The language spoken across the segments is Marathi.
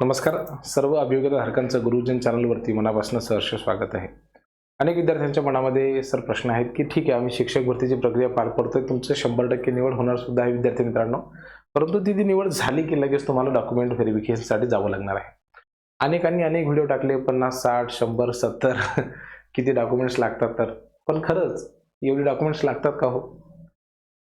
नमस्कार. सर्व अभियोग्यताधारकांचं गुरुजन चॅनलवरती मनापासून सहर्ष स्वागत आहे. अनेक विद्यार्थ्यांच्या मनामध्ये सर प्रश्न आहेत की ठीक आहे, आम्ही शिक्षक भरतीची प्रक्रिया पार पडतोय, तुमचं 100% निवड होणार सुद्धा आहे विद्यार्थी मित्रांनो, परंतु ती निवड झाली की लगेच तुम्हाला डॉक्युमेंट व्हेरिफिकेशनसाठी जावं लागणार आहे. अनेकांनी अनेक व्हिडिओ टाकले, 50, 60, 100, 70 किती डॉक्युमेंट्स लागतात, तर पण खरंच एवढी डॉक्युमेंट्स लागतात का हो?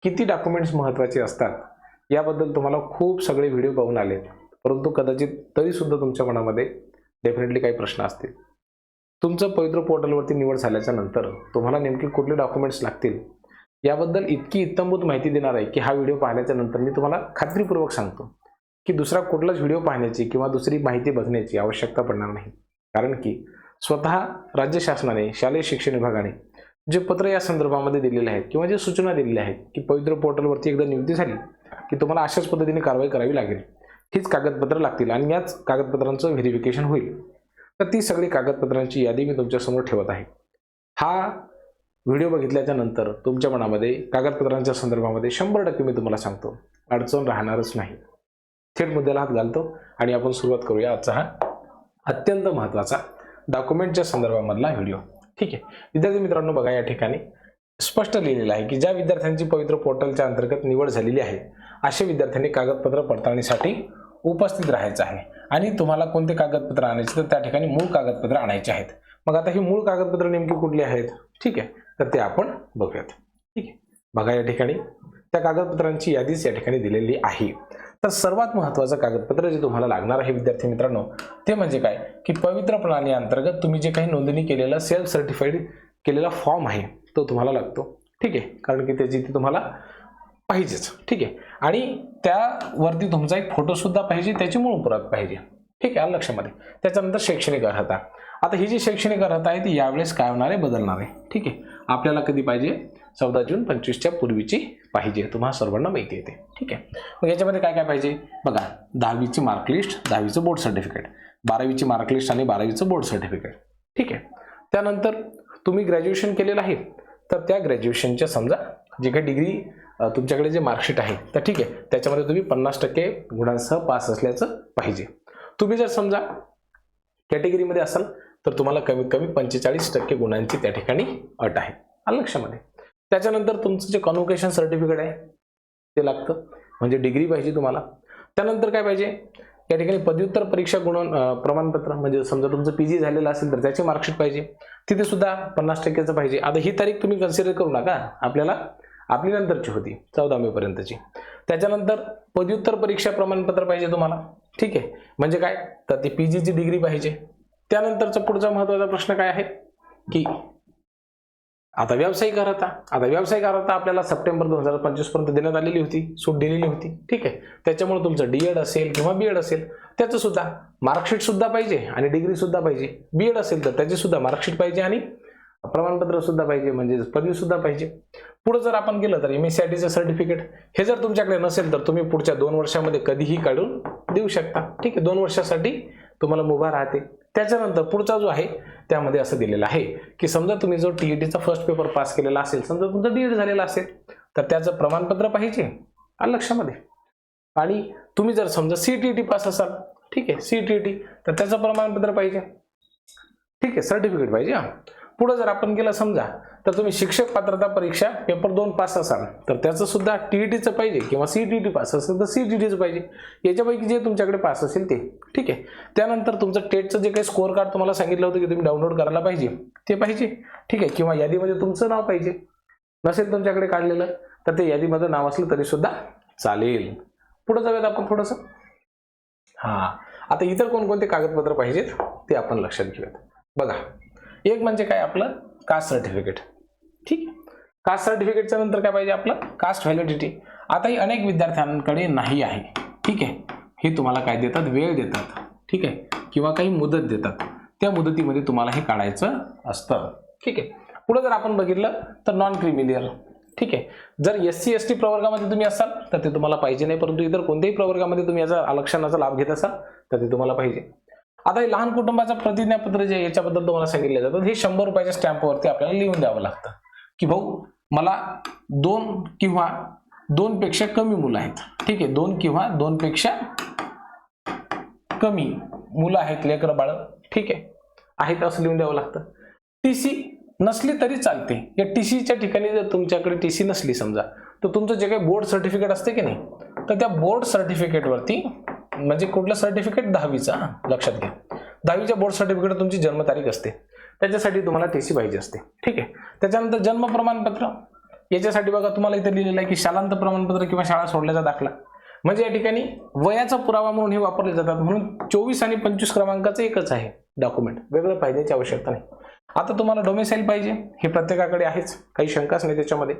किती डॉक्युमेंट्स महत्त्वाचे असतात याबद्दल तुम्हाला खूप सगळे व्हिडिओ पाहून आले, परंतु कदाचित तरी सुद्धा तुमच्या मनामध्ये डेफिनेटली काही प्रश्न असतील. तुमचं पवित्र पोर्टलवरती निवड झाल्याच्या नंतर तुम्हाला नेमके कुठले डॉक्युमेंट्स लागतील याबद्दल इतकी इत्थंभूत माहिती देणार आहे की हा व्हिडिओ पाहण्याच्या नंतर मी तुम्हाला खात्रीपूर्वक सांगतो की दुसरा कुठलाच व्हिडिओ पाहण्याची किंवा दुसरी माहिती बघण्याची आवश्यकता पडणार नाही. कारण की स्वतः राज्य शासनाने, शालेय शिक्षण विभागाने जे पत्र या संदर्भामध्ये दिलेले आहेत किंवा जे सूचना दिलेल्या आहेत की पवित्र पोर्टलवरती एकदा नियुक्ती झाली की तुम्हाला अशाच पद्धतीने कारवाई करावी लागेल, हीच कागदपत्र लागतील आणि याच कागदपत्रांचं व्हेरिफिकेशन होईल. तर ती सगळी कागदपत्रांची यादी मी तुमच्यासमोर ठेवत आहे. हा व्हिडिओ बघितल्याच्या नंतर तुमच्या मनामध्ये कागदपत्रांच्या संदर्भामध्ये 100% मी तुम्हाला सांगतो अडचण राहणारच नाही. थेट मुद्द्याला हात घालतो आणि आपण सुरुवात करूया आजचा हा अत्यंत महत्त्वाचा डॉक्युमेंटच्या संदर्भामधला व्हिडिओ. ठीक आहे विद्यार्थी मित्रांनो, बघा या ठिकाणी स्पष्ट लिहिलेलं आहे की ज्या विद्यार्थ्यांची पवित्र पोर्टलच्या अंतर्गत निवड झालेली आहे अशा विद्यार्थ्यांनी कागदपत्र पडताळणीसाठी उपस्थित राहायचं आहे. आणि तुम्हाला कोणते कागदपत्र आणायचे, तर त्या ठिकाणी मूळ कागदपत्र आणायचे आहेत. मग आता ही मूळ कागदपत्र नेमकी कुठली आहेत, ठीक आहे, तर ते आपण बघूयात. ठीक आहे, बघा या ठिकाणी त्या कागदपत्रांची यादीच या ठिकाणी दिलेली आहे. तर सर्वात महत्त्वाचं कागदपत्र जे तुम्हाला लागणार आहे विद्यार्थी मित्रांनो, ते म्हणजे काय की पवित्र प्रणाली अंतर्गत तुम्ही जे काही नोंदणी केलेला सेल्फ सर्टिफाईड केलेला फॉर्म आहे तो तुम्हाला लागतो. ठीक आहे, कारण की त्याची ती तुम्हाला पाहिजेच. ठीक आहे, आणि त्यावरती तुमचा एक फोटो सुद्धा पाहिजे, त्याची मूळ प्रत पाहिजे. ठीक आहे, आलं लक्षामध्ये. त्याच्यानंतर शैक्षणिक अर्हता. आता ही जी शैक्षणिक अर्हता आहे ती यावेळेस काय होणार आहे, बदलणार आहे. ठीक आहे, आपल्याला कधी पाहिजे, 14 जून 25च्या पूर्वीची पाहिजे, तुम्हाला सर्वांना माहिती येते. ठीक आहे, मग याच्यामध्ये काय काय पाहिजे बघा, 10वीची मार्कलिस्ट, 10वीचं बोर्ड सर्टिफिकेट, 12वीची मार्कलिस्ट आणि 12वीचं बोर्ड सर्टिफिकेट. ठीक आहे, त्यानंतर तुम्ही ग्रॅज्युएशन केलेलं आहे तर त्या ग्रॅज्युएशनच्या समजा जे काही डिग्री तुमच्याकडे जे मार्कशीट आहे तर ठीक आहे, त्याच्यामध्ये तुम्ही 50% गुणांसह पास असल्याचं पाहिजे. तुम्ही जर समजा कॅटेगरीमध्ये असाल तर तुम्हाला कमीत कमी 45% गुणांची त्या ठिकाणी अट आहे, आलं लक्षामध्ये. त्याच्यानंतर तुमचं जे कॉन्व्होकेशन सर्टिफिकेट आहे ते लागतं, म्हणजे डिग्री पाहिजे तुम्हाला. त्यानंतर काय पाहिजे, या ठिकाणी पदव्युत्तर परीक्षा प्रमाणपत्र, म्हणजे समजा तुमचं PG झालेलं असेल तर त्याची मार्कशीट पाहिजे, तिथे सुद्धा 50%चं पाहिजे. आता ही तारीख तुम्ही कन्सिडर करू नका, आपल्याला आपली नंतरची होती 14 मे पर्यंतची. त्याच्यानंतर पदव्युत्तर परीक्षा प्रमाणपत्र पाहिजे तुम्हाला. ठीक आहे, म्हणजे काय तर ती PGची डिग्री पाहिजे. त्यानंतरचा पुढचा महत्त्वाचा प्रश्न काय आहे की आता व्यावसायिक अर्हता. आता व्यावसायिक अर्हता आपल्याला सप्टेंबर 2025 पर्यंत देण्यात आलेली होती, सूट दिलेली होती. ठीक आहे, त्याच्यामुळे तुमचं D.Ed असेल किंवा B.Ed असेल त्याचं सुद्धा मार्कशीट सुद्धा पाहिजे आणि डिग्री सुद्धा पाहिजे. B.Ed असेल तर त्याची सुद्धा मार्कशीट पाहिजे आणि प्रमाणपत्र सुद्धा पाहिजे, म्हणजे पदवी सुद्धा पाहिजे. पुढे जर आपण गेलं तर MSCITचं सर्टिफिकेट, हे जर तुमच्याकडे नसेल तर तुम्ही पुढच्या 2 वर्षामध्ये कधीही काढून देऊ शकता. ठीक आहे, 2 वर्षासाठी तुम्हाला मुभा राहते. त्याच्यानंतर पुढचा जो आहे त्यामध्ये असं दिलेलं आहे की समजा तुम्ही जो TETचा फर्स्ट पेपर पास केलेला असेल, समजा तुमचा D.Ed झालेला असेल तर त्याचं प्रमाणपत्र पाहिजे, आलं लक्षामध्ये. आणि तुम्ही जर समजा CTET पास असाल, ठीक आहे, CTET, तर त्याचं प्रमाणपत्र पाहिजे. ठीक आहे, सर्टिफिकेट पाहिजे. पुढे जर आपण गेलं समजा तर तुम्ही शिक्षक पात्रता परीक्षा पेपर 2 पास असाल तर त्याचं सुद्धा TETचं पाहिजे, किंवा CTET पास असेल तर CTETचं पाहिजे, याच्यापैकी जे तुमच्याकडे पास असेल ते. ठीक आहे, त्यानंतर तुमचं टेटचं जे काही स्कोअर कार्ड तुम्हाला सांगितलं होतं की तुम्ही डाउनलोड करायला पाहिजे ते पाहिजे. ठीक आहे, किंवा यादीमध्ये तुमचं नाव पाहिजे, नसेल तुमच्याकडे काढलेलं तर ते यादीमध्ये नाव असलं तरी सुद्धा चालेल. पुढे जाऊयात आपण थोडंसं. आता इतर कोणकोणते कागदपत्र पाहिजेत ते आपण लक्षात घेऊयात. बघा, एक म्हणजे काय आपलं कास्ट सर्टिफिकेट. ठीक आहे, कास्ट सर्टिफिकेटच्या नंतर काय पाहिजे आपलं कास्ट व्हॅलिडिटी. आता ही अनेक विद्यार्थ्यांकडे नाही आहे. ठीक आहे, हे तुम्हाला काय देतात, वेळ देतात. ठीक आहे, किंवा काही मुदत देतात, त्या मुदतीमध्ये तुम्हाला हे काढायचं असतं. ठीक आहे, पुढे जर आपण बघितलं तर नॉन क्रिमिलियर. ठीक आहे, जर SC ST प्रवर्गामध्ये तुम्ही असाल तर ते तुम्हाला पाहिजे नाही, परंतु इतर कोणत्याही प्रवर्गामध्ये तुम्ही याचा आरक्षणाचा लाभ घेत असाल तर ते तुम्हाला पाहिजे. आता हे लहान कुटुंबाचं प्रतिज्ञापत्र जे याच्याबद्दल तुम्हाला सांगितलं जातं, हे 100 रुपयाच्या स्टॅम्पवरती आपल्याला लिहून द्यावं लागतं की भाऊ मला 2 किंवा 2 पेक्षा कमी मुलं आहेत. ठीक आहे, 2 किंवा 2 पेक्षा कमी मुलं आहेत, लेकरं बाळ, ठीक आहे असं लिहून द्यावं लागतं. टीसी नसली तरी चालते. या टीसीच्या ठिकाणी जर तुमच्याकडे टीसी नसली समजा, तर तुमचं जे काही बोर्ड सर्टिफिकेट असते की नाही, तर त्या बोर्ड सर्टिफिकेटवरती, म्हणजे कुठलं सर्टिफिकेट, 10वीचा, लक्षात घ्या, 10वीच्या बोर्ड सर्टिफिकेट तुमची जन्मतारीख असते, त्याच्यासाठी तुम्हाला टीसी पाहिजे असते, ठीक आहे. त्याच्यानंतर जन्म प्रमाणपत्र, याच्यासाठी बघा तुम्हाला इथे लिहिलेलं आहे की शालांत प्रमाणपत्र किंवा शाळा सोडल्याचा दाखला, म्हणजे या ठिकाणी वयाचा पुरावा म्हणून हे वापरले जातात. म्हणून 24 आणि 25 क्रमांकाचं एकच आहे डॉक्युमेंट, वेगळं पाहिजेची आवश्यकता नाही. आता तुम्हाला डोमेसाईल पाहिजे, हे प्रत्येकाकडे आहेच, काही शंकाच नाही त्याच्यामध्ये.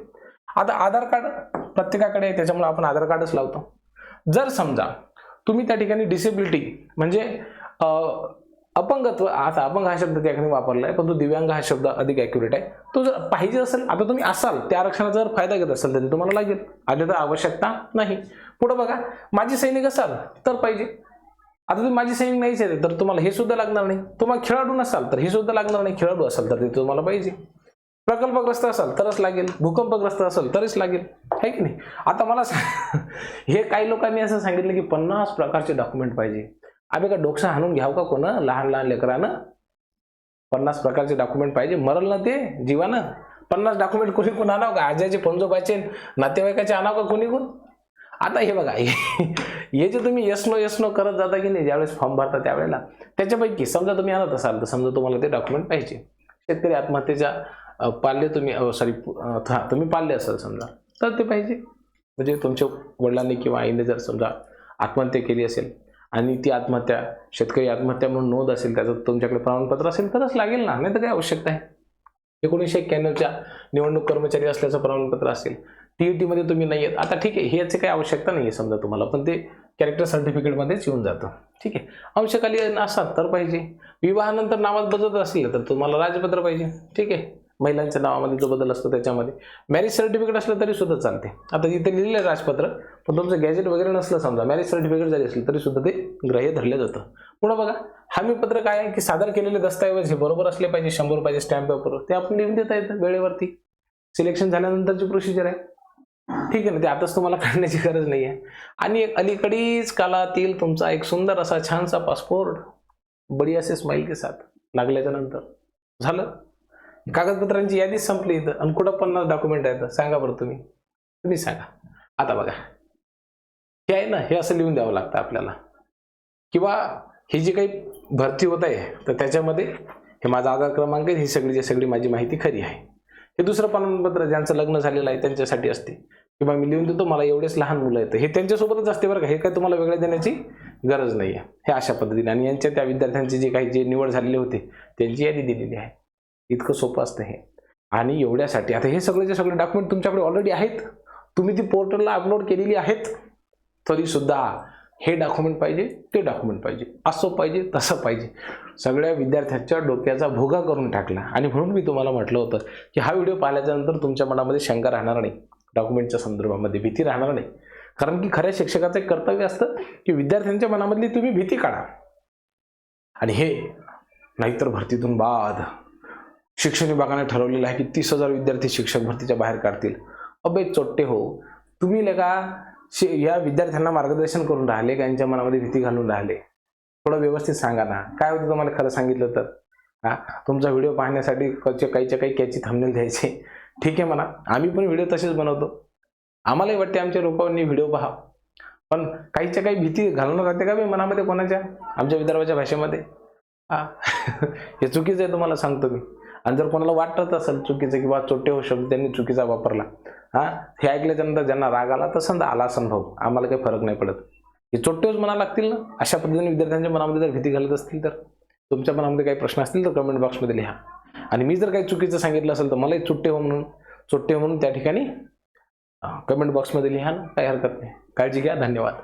आता आधार कार्ड प्रत्येकाकडे आहे, त्याच्यामुळे आपण आधार कार्डच लावतो. जर समजा तुम्ही त्या ठिकाणी डिसेबिलिटी म्हणजे अपंगत्व, आता अपंग हा शब्द त्या ठिकाणी वापरला आहे, पण तो दिव्यांग हा शब्द अधिक ॲक्युरेट आहे, तो जर पाहिजे असेल, आता तुम्ही असाल त्या आरक्षणाचा जर फायदा घेत असाल तर ते तुम्हाला लागेल, आधी तर आवश्यकता नाही. पुढे बघा, माजी सैनिक असाल तर पाहिजे. आता तुम्ही माजी सैनिक नाहीच आहे तर तुम्हाला हे सुद्धा लागणार नाही. तुम्हाला खेळाडू नसाल तर हे सुद्धा लागणार नाही, खेळाडू असाल तर ते तुम्हाला पाहिजे. प्रकल्पग्रस्त असाल तरच लागेल, भूकंपग्रस्त असेल तरच लागेल, आहे की नाही. आता मला हे काही लोकांनी असं सांगितलं की 50 प्रकारचे डॉक्युमेंट पाहिजे. आम्ही का डोकसा हाणून घ्याव का कोण, लहान लहान लेकरानं 50 प्रकारचे डॉक्युमेंट पाहिजे, मरल ना ते जीवानं. 50 डॉक्युमेंट कोणी कोण आणावं का, आजाचे पंजोबाचे नातेवाईकाचे आणावं का कोणी कोण. आता हे बघा, हे जे तुम्ही यस नो करत जाता की नाही ज्यावेळेस फॉर्म भरता त्यावेळेला, त्याच्यापैकी समजा तुम्ही आणत असाल तर समजा तुम्हाला ते डॉक्युमेंट पाहिजे. शेतकरी आत्महत्येच्या पाल्य तुम्ही तुम्ही पाल्य असाल समजा तर ते पाहिजे. म्हणजे तुमच्या वडिलांनी किंवा आईने जर समजा आत्महत्या केली असेल आणि ती आत्महत्या शेतकरी आत्महत्या म्हणून नोंद असेल, त्याचं तुमच्याकडे प्रमाणपत्र असेल तरच लागेल ना, नाही तर काय आवश्यकता आहे. 1991च्या निवडणूक कर्मचारी असल्याचं प्रमाणपत्र असेल, TET मध्ये तुम्ही नाही आहेत, आता ठीक आहे, ह्याची काही आवश्यकता नाही आहे समजा तुम्हाला, पण ते कॅरेक्टर सर्टिफिकेटमध्येच येऊन जातं, ठीक आहे. अंशकाली असाल तर पाहिजे. विवाहानंतर नावात बदल असेल तर तुम्हाला राजपत्र पाहिजे, ठीक आहे. महिलांच्या नावामध्ये जो बदल असतो त्याच्यामध्ये मॅरेज सर्टिफिकेट असलं तरी सुद्धा चालते. आता इथे लिहिलेलं आहे राजपत्र, पण तुमचं गॅजेट वगैरे नसलं समजा, मॅरेज सर्टिफिकेट जरी असलं तरी सुद्धा ते ग्राह्य धरलं जातं. पुढे बघा, हमीपत्र काय आहे की सादर केलेले दस्तऐवज हे बरोबर असले पाहिजे, 100 रुपयाचे स्टॅम्प पेपरवर, ते आपण लिहून देता येतं वेळेवरती. सिलेक्शन झाल्यानंतरची प्रोसिजर आहे, ठीक आहे ना, ते आताच तुम्हाला काढण्याची गरज नाही आहे. आणि एक अलीकडीच कालातील तुमचा एक सुंदर असा छानसा पासपोर्ट बढिया से स्माईल के साथ लागल्याच्या नंतर झालं. कागदपत्रांची यादीच संपली इथं, आणि कुठं 50 डॉक्युमेंट आहेत सांगा बरं, तुम्ही सांगा. आता बघा, हे आहे ना, हे असं लिहून द्यावं लागतं आपल्याला, किंवा ही जी काही भरती होत आहे तर त्याच्यामध्ये हे माझा आधार क्रमांक आहे, ही सगळी माझी माहिती खरी आहे. हे दुसरं प्रमाणपत्र ज्यांचं लग्न झालेलं आहे त्यांच्यासाठी असते, किंवा मी लिहून देतो मला एवढेच लहान मुलं आहेत, हे त्यांच्यासोबतच असते बरं का, हे काय तुम्हाला वेगळं देण्याची गरज नाही आहे. हे अशा पद्धतीने, आणि यांच्या त्या विद्यार्थ्यांची जे निवड झालेले होते त्यांची यादी दिलेली आहे. इतकं सोपं असतं हे. आणि एवढ्यासाठी आता हे सगळे डॉक्युमेंट तुमच्याकडे ऑलरेडी आहेत, तुम्ही ती पोर्टलला अपलोड केलेली आहेत, तरी सुद्धा हे डॉक्युमेंट पाहिजे, ते डॉक्युमेंट पाहिजे, असं पाहिजे, तसं पाहिजे, सगळ्या विद्यार्थ्यांच्या डोक्याचा भुगा करून टाकला. आणि म्हणून मी तुम्हाला म्हटलं होतं की हा व्हिडिओ पाहिल्याच्यानंतर तुमच्या मनामध्ये शंका राहणार नाही, डॉक्युमेंटच्या संदर्भामध्ये भीती राहणार नाही. कारण की खऱ्या शिक्षकाचं एक कर्तव्य असतं की विद्यार्थ्यांच्या मनामधली तुम्ही भीती काढा. आणि हे नाहीतर भरतीतून बाद शिक्षण विभागाने ठरवलेलं आहे की 30,000 विद्यार्थी शिक्षक भरतीच्या बाहेर काढतील. अबे चोट्टे हो, तुम्ही लगा या विद्यार्थ्यांना मार्गदर्शन करून राहिले का यांच्या मनामध्ये भीती घालून राहिले? थोडं व्यवस्थित सांगा ना, काय होतं तुम्हाला खरं सांगितलं तर. तुमचा व्हिडिओ पाहण्यासाठी काहीच्या काही कॅची थंबनेल द्यायचे, ठीक आहे म्हणा, आम्ही पण व्हिडिओ तसेच बनवतो, आम्हालाही वाटते आमच्या लोकांनी व्हिडिओ पहा, पण काहीच्या काही भीती घालून राहते का बे मनामध्ये कोणाच्या, आमच्या विदर्भाच्या भाषेमध्ये. हे चुकीचं आहे तुम्हाला सांगतो मी. आणि जर कोणाला वाटत असेल चुकीचं किंवा चोट्टे हो शब्द त्यांनी चुकीचा वापरला, हे ऐकल्याच्या नंतर ज्यांना राग आला तर समजा आला असन भाऊ, आम्हाला काही फरक नाही पडत. हे चोट्टेच म्हणा लागतील ना, अशा पद्धतीने विद्यार्थ्यांच्या मनामध्ये जर भीती घालत असतील तर. तुमच्या मनामध्ये काही प्रश्न असतील तर कमेंट बॉक्समध्ये लिहा. आणि मी जर काही चुकीचं सांगितलं असेल तर मलाही चोट्टे हो म्हणून त्या ठिकाणी कमेंट बॉक्समध्ये लिहा ना, काही हरकत नाही. काळजी घ्या, धन्यवाद.